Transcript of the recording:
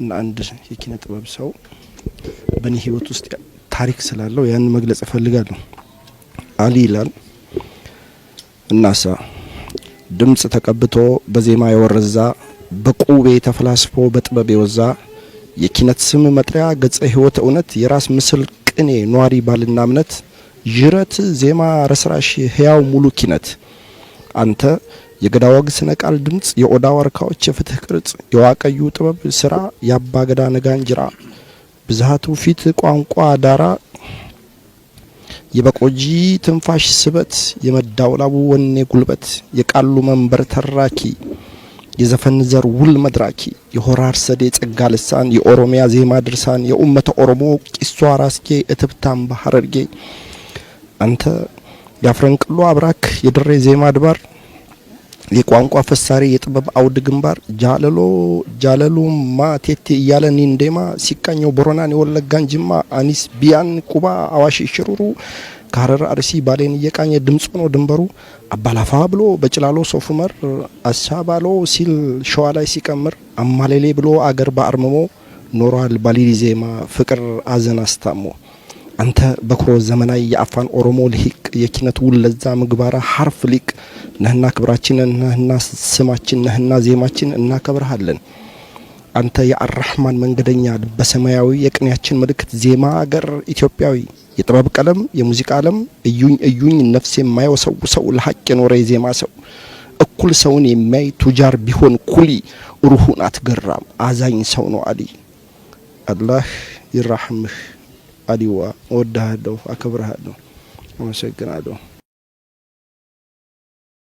እና አንድ የኪነ ጥበብ ሰው በእኔ ህይወት ውስጥ ታሪክ ስላለው ያን መግለጽ እፈልጋለሁ። አሊ ይላል እናሳ ድምጽ ተቀብቶ በዜማ የወረዛ በቁቤ ተፈላስፎ በጥበብ የወዛ የኪነት ስም መጥሪያ ገጸ ህይወት እውነት የራስ ምስል ቅኔ ኗሪ ባልና እምነት ጅረት ዜማ ረስራሽ ህያው ሙሉ ኪነት አንተ የገዳወግ ስነ ቃል ድምጽ የኦዳ ወርካዎች የፍትህ ቅርጽ የዋቀዩ ጥበብ ስራ ያባገዳ ነጋንጅራ ብዛቱ ፊት ቋንቋ ዳራ የበቆጂ ትንፋሽ ስበት የመዳውላቡ ወኔ ጉልበት የቃሉ መንበር ተራኪ የዘፈን ዘር ውል መድራኪ የሆራር ሰዴ ጸጋ ልሳን የኦሮሚያ ዜማ ድርሳን የኡመተ ኦሮሞ ቂሷ ራስጌ እትብታም ባህርጌ አንተ ያፍረንቅሎ አብራክ የድሬ ዜማ ድባር የቋንቋ ፈሳሪ የጥበብ አውድ ግንባር ጃለሎ ማቴቴ እያለን እንደማ ሲቃኘው ቦሮናን የወለጋን ጅማ አኒስ ቢያን ቁባ አዋሽ ሽሩሩ ካረር አርሲ ባሌን እየቃኘ ድምጽ ነው ድንበሩ አባላፋ ብሎ በጭላሎ ሶፉመር አሳባሎ ሲል ሸዋ ላይ ሲቀምር አማሌሌ ብሎ አገር ባርመሞ ኖሯል ባሊሊ ዜማ ፍቅር አዘን አስታሞ አንተ በክሮ ዘመናዊ የአፋን ኦሮሞ ልሂቅ የኪነት ውለዛ ምግባራ ሐርፍ ሊቅ ነህና ክብራችን ነህና ስማችን ነህና ዜማችን እናከብርሃለን። አንተ የአርህማን መንገደኛ በሰማያዊ የቅኔያችን ምልክት ዜማ አገር ኢትዮጵያዊ የጥበብ ቀለም የሙዚቃ ዓለም እዩኝ ነፍስ የማይወሰው ሰው ለሐቅ የኖረ የዜማ ሰው እኩል ሰውን የሚያይ ቱጃር ቢሆን ኩሊ ሩሁን አትገራም አዛኝ ሰው ነው አሊ አላህ ይርሐምህ አሊዋ ወዳሃለሁ አከብርሃለሁ አመሰግናለሁ።